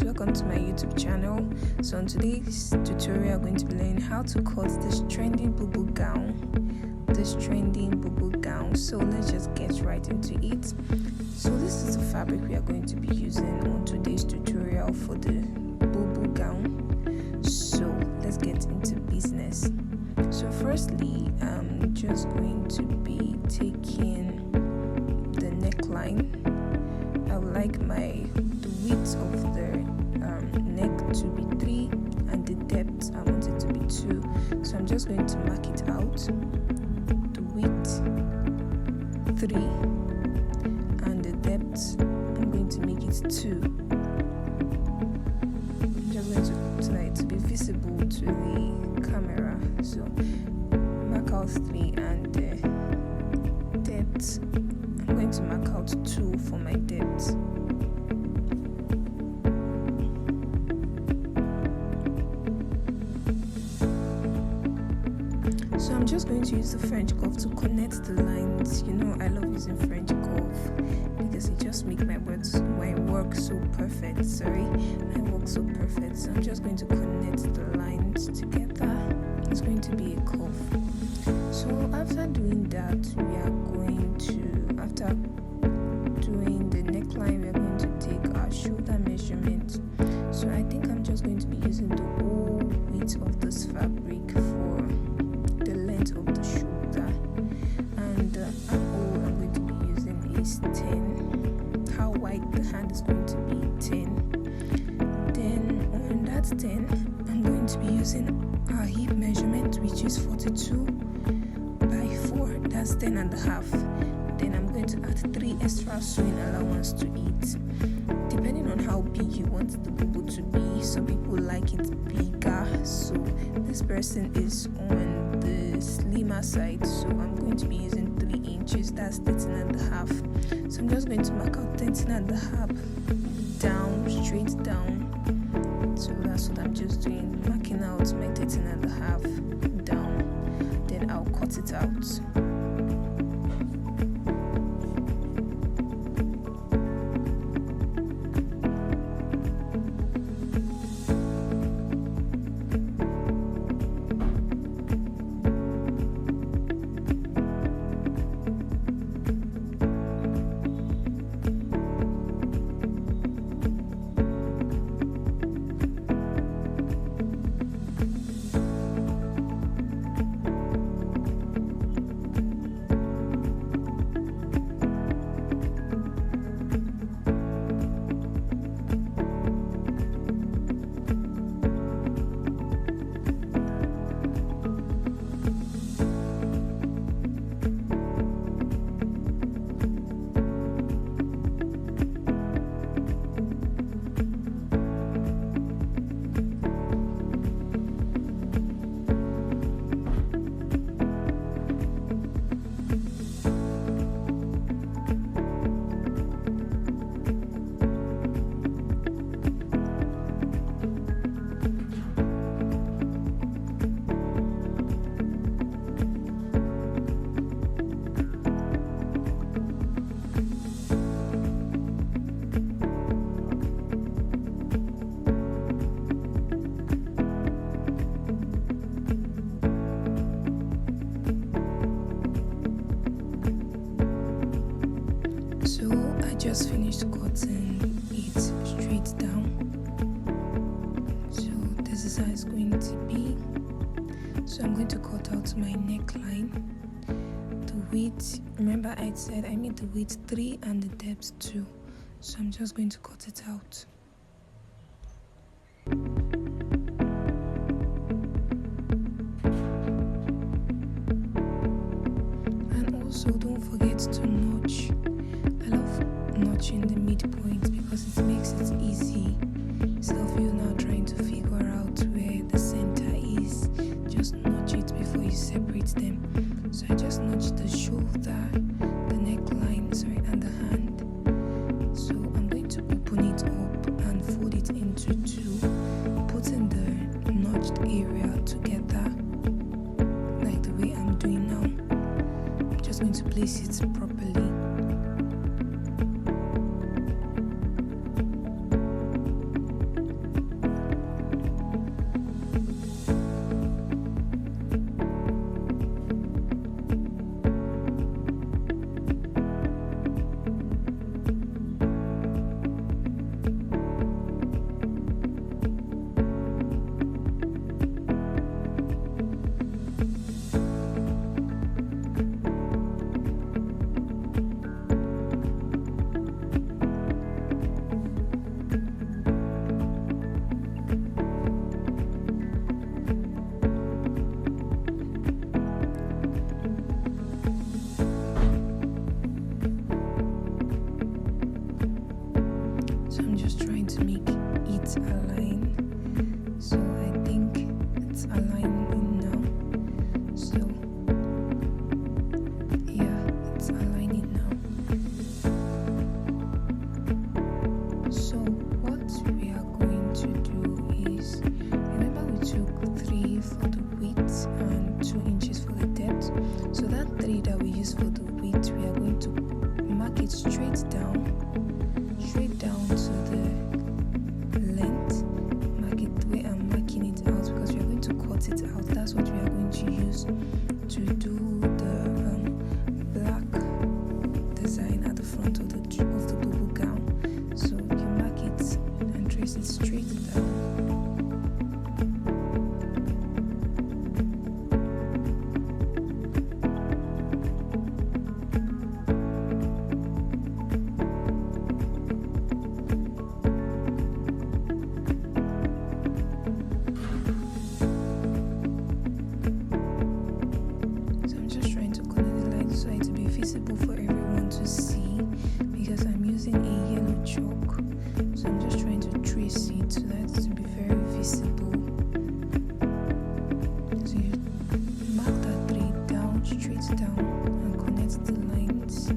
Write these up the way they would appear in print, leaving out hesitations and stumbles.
guys, welcome to my YouTube channel. So on today's tutorial, I'm going to be learning how to cut this trending Bubu gown. So let's just get right into it. So this is the fabric we are going to be using on today's tutorial for the Bubu gown. So let's get into business. So firstly, I'm just going to be taking the neckline. I would like the width of the neck to be 3 and the depth I want it to be 2. So I'm just going to mark it out. The width 3 and the depth I'm going to make it 2. I'm just going to try to be visible to the camera. So mark out 3 and the depth I'm going to mark out 2 for my depth. So I'm just going to use the French curve to connect the lines. You know, I love using French curve because it just makes my work so perfect. So I'm just going to connect the lines together. It's going to be a curve. So after doing that, we are going to, after doing the neckline, we are going to take our shoulder measurement. So I think I'm just going to be using the whole width of this fabric for the length of the shoulder, and the armhole I'm going to be using is 10. How wide the hand is going to be 10. Then on that 10, I'm going to be using our hip measurement, which is 42 by 4. That's 10 and a half. Then I'm going to add 3 extra sewing allowance to it, depending on how big you want the bubu to be. Some people like it bigger, so this person is on the slimmer side, so I'm going to be using 3 inches. That's 13 and a half. So I'm just going to mark out 13 and a half down, straight down. So that's what I'm just doing, marking out my 13 and a half down. Then I'll cut it out. Just finished cutting it straight down. So this is how it's going to be. So I'm going to cut out my neckline. The width, remember I said I made the width 3 and the depth 2. So I'm just going to cut it out. And also don't forget to notch. I love notching the midpoint because it makes it easy instead of you now trying to figure out where the center is. Just notch it before you separate them. So I just notched the shoulder, the neckline, and the hand. So I'm going to open it up and fold it into 2, putting the notched area together like the way I'm doing now. I'm just going to place it properly. that 3 that we use for the width, we are going to mark it straight down to the length. Mark it the way I'm marking it out, because we are going to cut it out. That's what we are going to use to do the black design at the front of the Bubu gown. So you mark it and trace it straight down. Visible for everyone to see, because I'm using a yellow chalk, so I'm just trying to trace it so that it will be very visible. So you mark that 3 down, straight down, and connect the lines.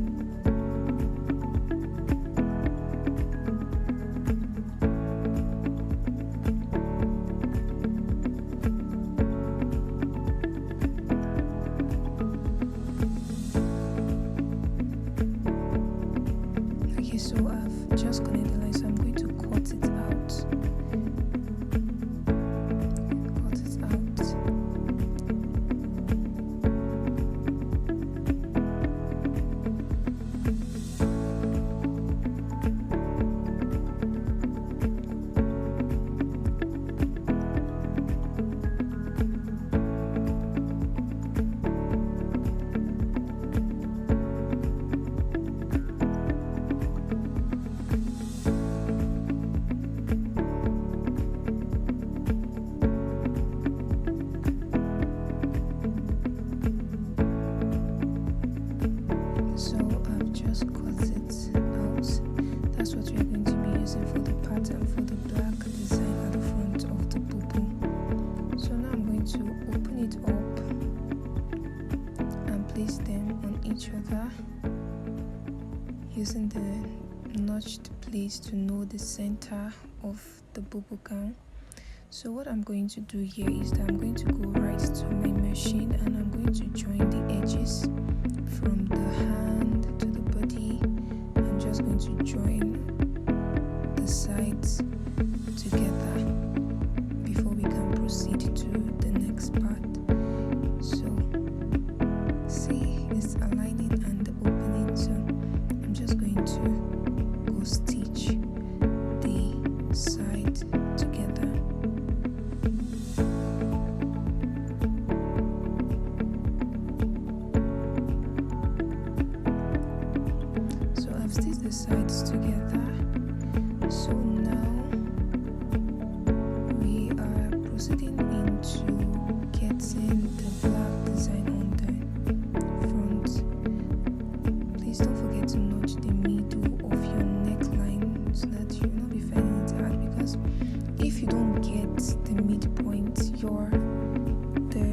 So I've just connected the line, so I'm going to cut it out. So I've just cut it out. That's what we're going to be using for the pattern for the black design at the front of the Bubu. So now I'm going to open it up and place them on each other using the notched place to know the center of the Bubu gown. So what I'm going to do here is that I'm going to go right to my machine and I'm going to join the edges from the hand to the body. I'm just going to join the sides together before we can proceed to the next part. So see, it's aligning and opening, so I'm just going to go stitch the side together. Stitch the sides together. So now we are proceeding into getting the black design on the front. Please don't forget to notch the middle of your neckline so that you will not be finding it hard, because if you don't get the midpoint, the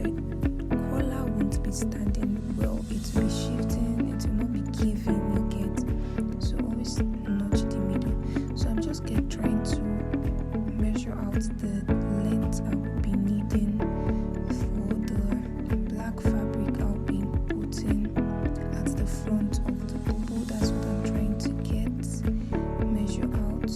collar won't be standing well. It will be shifting, it will not be giving, you get. So always notch the middle. So I'm just trying to measure out the length I will be needing for the black fabric I'll be putting at the front of the Bubu. That's what I'm trying to measure out.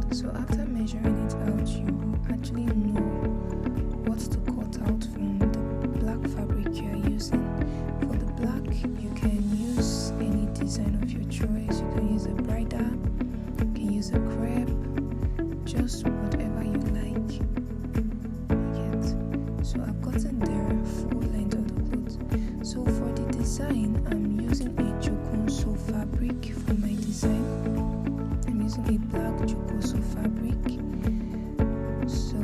So after measuring it out, you actually know what to cut out from the black fabric you are using. For the black, you can use any design of your choice. You can use a bridal, you can use a crepe, just whatever you like. So I've gotten the full length of the clothes. So for the design, I'm using a Jokonso fabric for my design. I'm using a black Jokonso fabric. So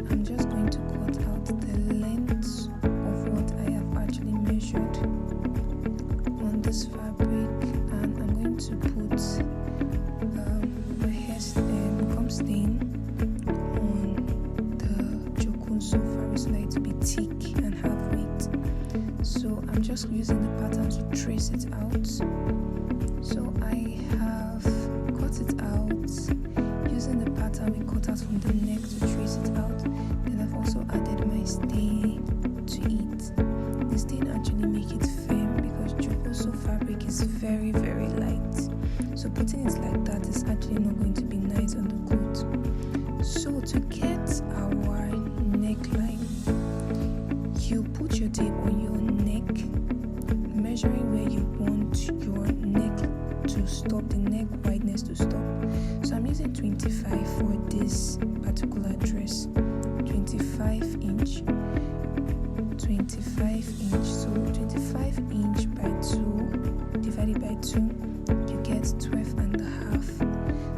I'm just going to cut out the length of what I have actually measured on this fabric, and I'm going to put a hair gum stain on just using the pattern to trace it out. So I have cut it out using the pattern we cut out from the neck to trace it out. Then I've also added my stain to it. The stain actually make it firm because Chocoso fabric is very, very light. So putting it like that is actually not going to be nice on the coat. So to get our neckline, you put your tape on your neck, measuring where you want your neck to stop, the neck wideness to stop. So I'm using 25 for this particular dress, 25 inch. So 25 inch by 2 divided by 2, you get 12 and a half.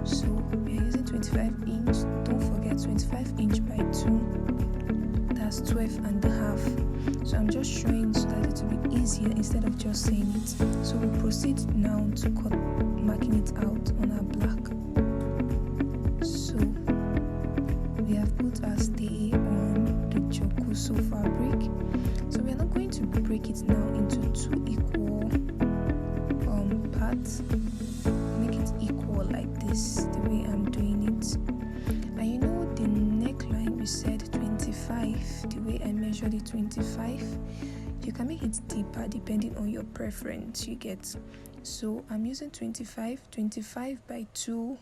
So we're using 25 inch. Don't forget 25 inch by 2, that's 12 and a half. So I'm just showing so that it will be easier instead of just saying it. So we'll proceed now to marking it out on our black. So we have put our stay on the Chocoso fabric. So we are not going to break it now into 2 equal parts. Make it equal like this, the way I'm doing it. And you know the neckline we said 25, the way I measured it 25, you can make it deeper depending on your preference, you get. So I'm using 25 by 2,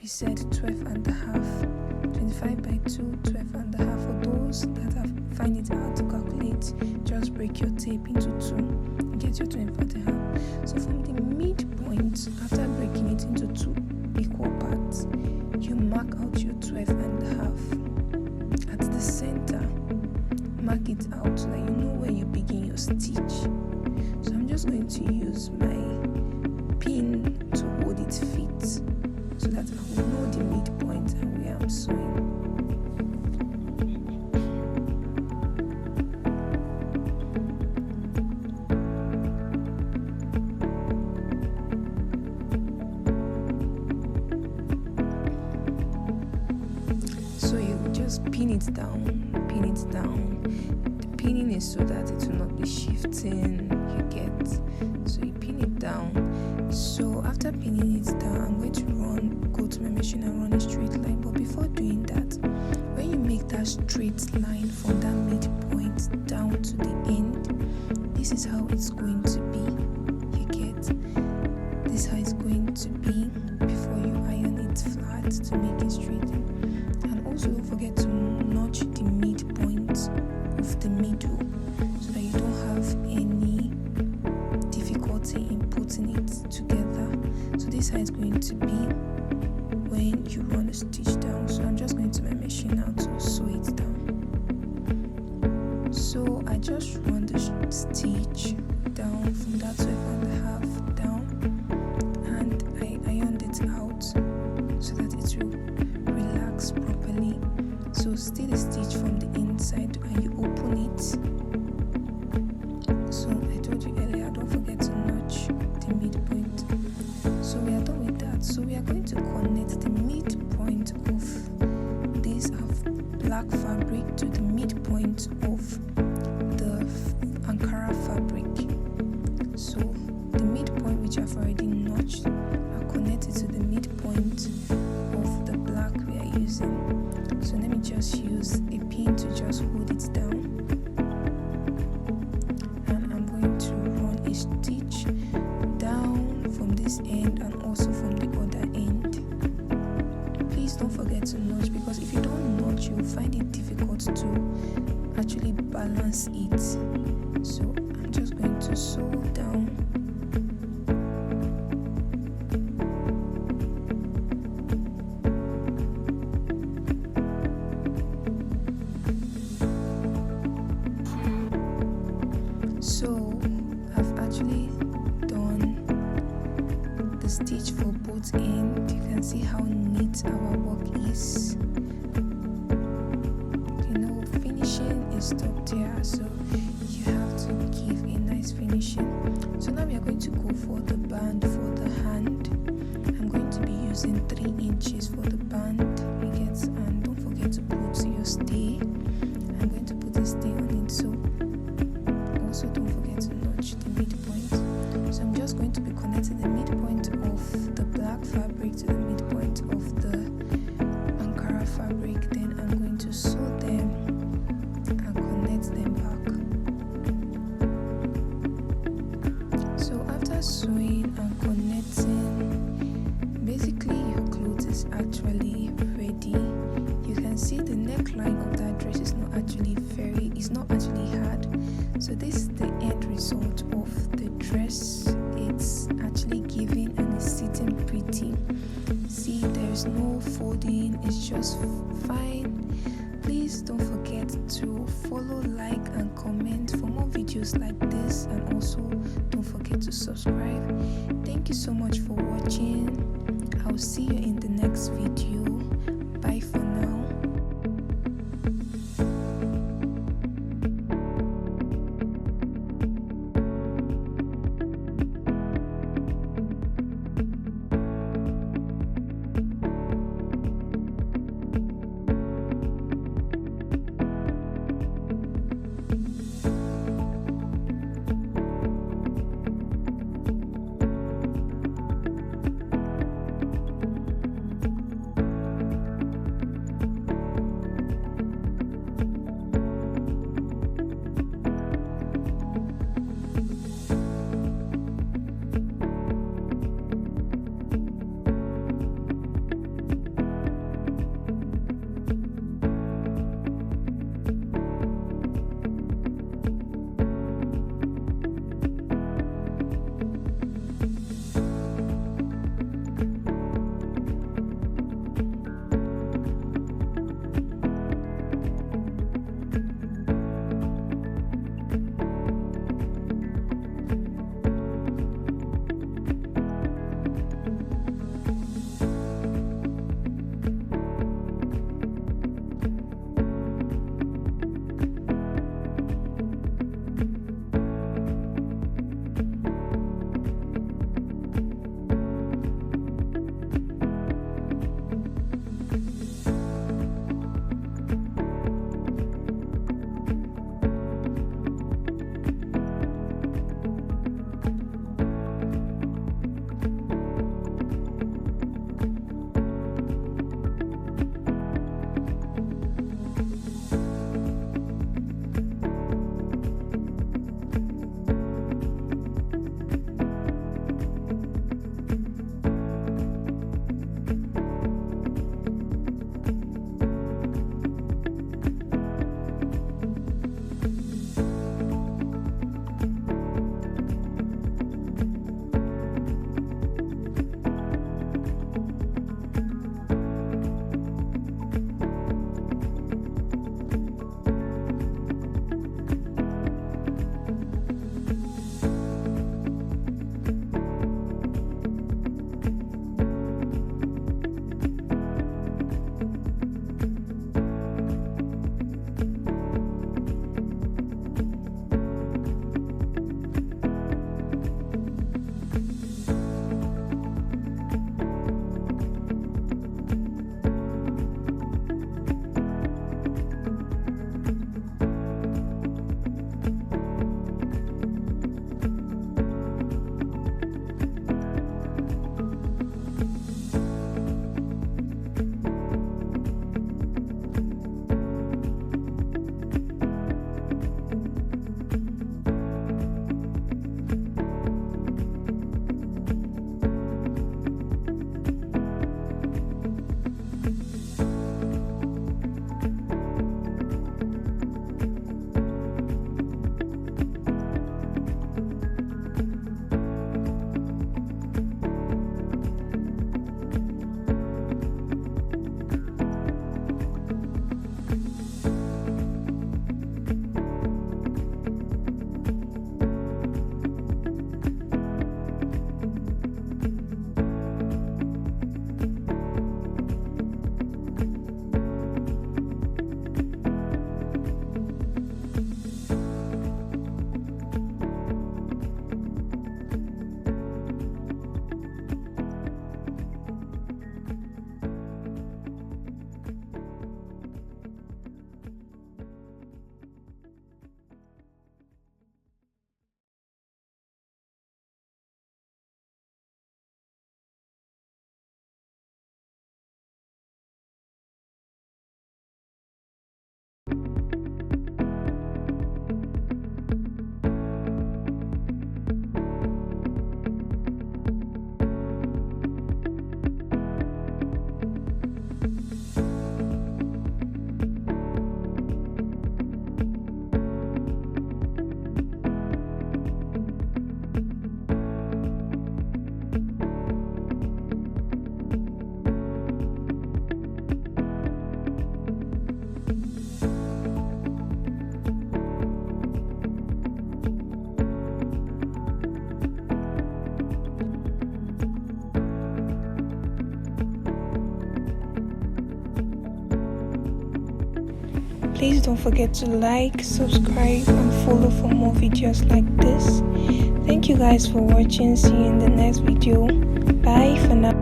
we said 12 and a half. 25 by 2, 12 and a half. For those that find it hard to calculate, just break your tape into 2, get your 24 and a half. So from the midpoint, after breaking it into 2 equal parts, you mark out your 12 and a half. At the center, mark it out so that you know where you begin your stitch. So I'm just going to use my pin to hold it fit so that I will know the midpoint and where I'm sewing. So you just pin it down. The pinning is so that it will not be shifting, you get. So you pin it down. So after pinning it down, I'm going to go to my machine and run a straight line. But before doing that, when you make that straight line from that midpoint down to the end, this is how it's going to be, you get. This is how it's going to be before you iron it flat to make it straight. And also don't forget to notch the midpoint of the middle so that you don't have any difficulty in putting it together. So this is how it's going to be when you run a stitch down. So I'm just going to my machine now to sew it down. So I just run the stitch down from that 12 and a half down, and I ironed it out so that it will relax properly. So still the stitch from the inside and you open it. So I told you earlier, don't forget to notch the midpoint. So we are done with that. So we are going to connect the midpoint of this black fabric to the midpoint of the Ankara fabric. So the midpoint which I've already notched are connected to the midpoint of the black we are using. So let me just use a pin to just hold it down. And I'm going to run a stitch down from this end and also from the other end. Please don't forget to notch, because if you don't notch, you'll find it difficult to actually balance it. So I'm just going to sew down. So I've actually done the stitch for both ends. You can see how neat our work is. You know, finishing is top tier, so you have to give a nice finishing. So now we are going to go for the band for the hand. I'm going to be using 3 inches for the band, and don't forget to put your stay. I'm going to put a stay on it, so also don't forget to notch back, then I'm going to sew them and connect them back. So after sewing and connecting, basically your clothes is actually ready. You can see the neckline of that dress is not actually hard. So this is the end result of the dress. It's actually giving and it's sitting pretty. See, there's no folding, it's just fine. Please don't forget to follow, like and comment for more videos like this, and also don't forget to subscribe. Thank you so much for watching. I'll see you in the next video. Bye for now. Please don't forget to like, subscribe, and follow for more videos like this. Thank you guys for watching. See you in the next video. Bye for now.